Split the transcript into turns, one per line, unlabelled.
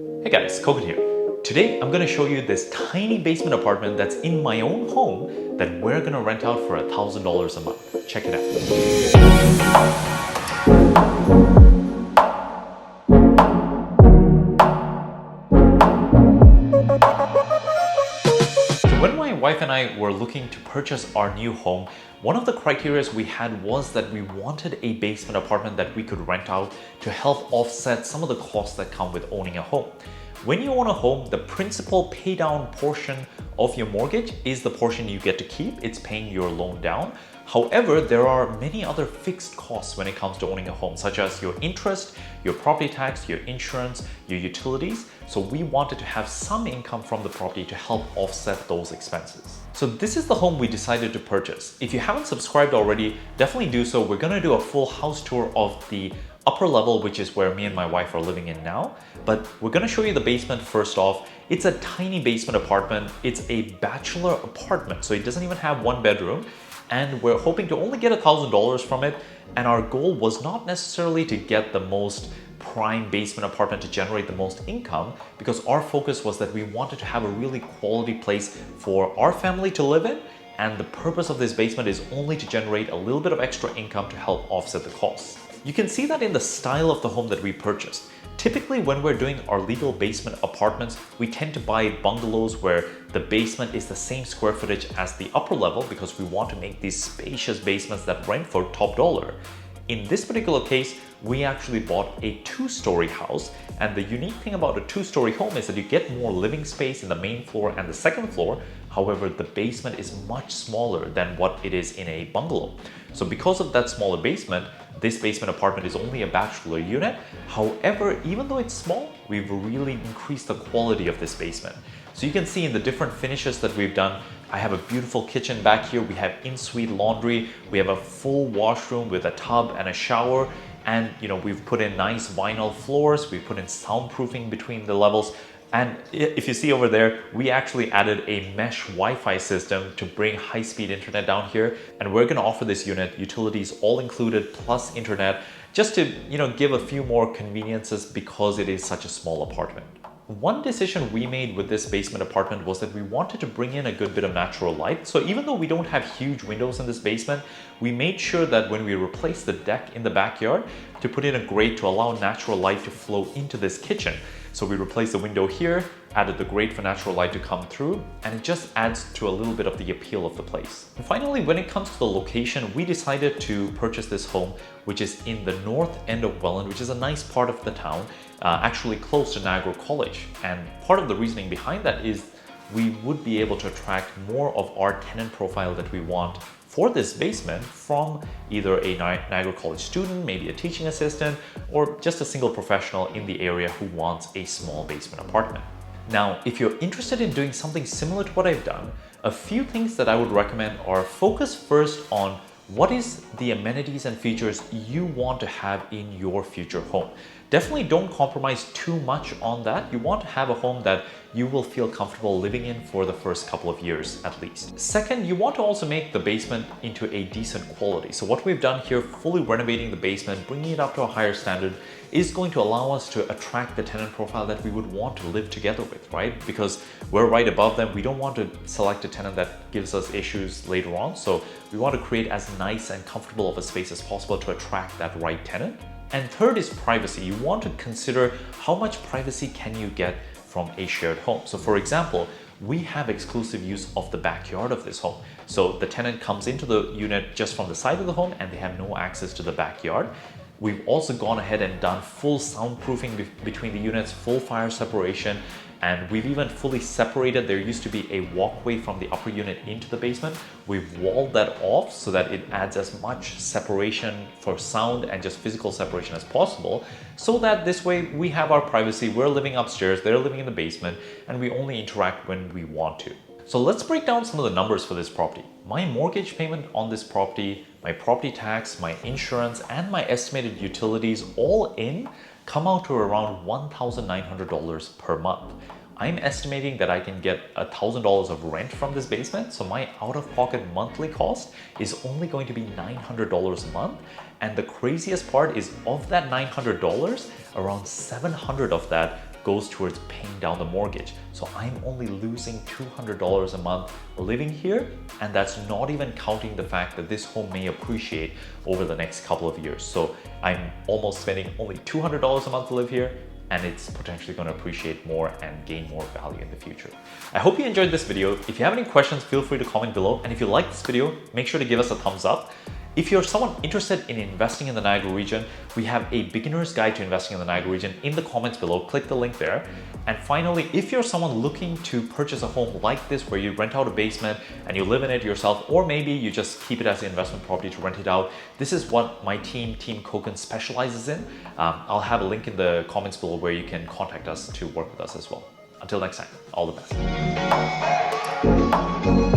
Hey guys, Koukun here. Today I'm going to show you this tiny basement apartment that's in my own home that we're going to rent out for $1,000 a month. Check it out. When my wife and I were looking to purchase our new home, one of the criteria we had was that we wanted a basement apartment that we could rent out to help offset some of the costs that come with owning a home. When you own a home, the principal pay down portion of your mortgage is the portion you get to keep. It's paying your loan down. However, there are many other fixed costs when it comes to owning a home, such as your interest, your property tax, your insurance, your utilities. So we wanted to have some income from the property to help offset those expenses. So this is the home we decided to purchase. If you haven't subscribed already, definitely do so. We're gonna do a full house tour of the upper level, which is where me and my wife are living in now. But we're gonna show you the basement first off. It's a tiny basement apartment. It's a bachelor apartment, so it doesn't even have one bedroom. And we're hoping to only get $1,000 from it. And our goal was not necessarily to get the most prime basement apartment to generate the most income, because our focus was that we wanted to have a really quality place for our family to live in. And the purpose of this basement is only to generate a little bit of extra income to help offset the costs. You can see that in the style of the home that we purchased. Typically, when we're doing our legal basement apartments, we tend to buy bungalows where the basement is the same square footage as the upper level because we want to make these spacious basements that rent for top dollar. In this particular case, we actually bought a two-story house, and the unique thing about a two-story home is that you get more living space in the main floor and the second floor. However, the basement is much smaller than what it is in a bungalow. So because of that smaller basement, this basement apartment is only a bachelor unit. However, even though it's small, we've really increased the quality of this basement. So you can see in the different finishes that we've done, I have a beautiful kitchen back here. We have in-suite laundry. We have a full washroom with a tub and a shower. And we've put in nice vinyl floors. We've put in soundproofing between the levels. And if you see over there, we actually added a mesh Wi-Fi system to bring high-speed internet down here. And we're gonna offer this unit utilities all included plus internet, just to give a few more conveniences because it is such a small apartment. One decision we made with this basement apartment was that we wanted to bring in a good bit of natural light. So even though we don't have huge windows in this basement, we made sure that when we replaced the deck in the backyard, to put in a grate to allow natural light to flow into this kitchen. So we replaced the window here, added the grate for natural light to come through, and it just adds to a little bit of the appeal of the place. And finally, when it comes to the location, we decided to purchase this home, which is in the north end of Welland, which is a nice part of the town, actually close to Niagara College. And part of the reasoning behind that is we would be able to attract more of our tenant profile that we want for this basement from either a Niagara College student, maybe a teaching assistant, or just a single professional in the area who wants a small basement apartment. Now, if you're interested in doing something similar to what I've done, a few things that I would recommend are focus first on what is the amenities and features you want to have in your future home. Definitely don't compromise too much on that. You want to have a home that you will feel comfortable living in for the first couple of years at least. Second, you want to also make the basement into a decent quality. So what we've done here, fully renovating the basement, bringing it up to a higher standard, is going to allow us to attract the tenant profile that we would want to live together with, right? Because we're right above them. We don't want to select a tenant that gives us issues later on. So we want to create as nice and comfortable of a space as possible to attract that right tenant. And third is privacy. You want to consider how much privacy can you get from a shared home. So for example, we have exclusive use of the backyard of this home. So the tenant comes into the unit just from the side of the home and they have no access to the backyard. We've also gone ahead and done full soundproofing between the units, full fire separation, and we've even fully separated. There used to be a walkway from the upper unit into the basement. We've walled that off so that it adds as much separation for sound and just physical separation as possible, so that this way we have our privacy. We're living upstairs, they're living in the basement, and we only interact when we want to. So let's break down some of the numbers for this property. My mortgage payment on this property, my property tax, my insurance, and my estimated utilities all in come out to around $1,900 per month. I'm estimating that I can get $1,000 of rent from this basement, so my out-of-pocket monthly cost is only going to be $900 a month. And the craziest part is, of that $900, around $700 of that goes towards paying down the mortgage. So I'm only losing $200 a month living here, and that's not even counting the fact that this home may appreciate over the next couple of years. So I'm almost spending only $200 a month to live here, and it's potentially going to appreciate more and gain more value in the future. I hope you enjoyed this video. If you have any questions, feel free to comment below. And if you like this video, make sure to give us a thumbs up. If you're someone interested in investing in the Niagara region, we have a beginner's guide to investing in the Niagara region in the comments below. Click the link there. And finally, if you're someone looking to purchase a home like this where you rent out a basement and you live in it yourself, or maybe you just keep it as an investment property to rent it out, this is what my team, Team Koukun, specializes in. I'll have a link in the comments below where you can contact us to work with us as well. Until next time, all the best.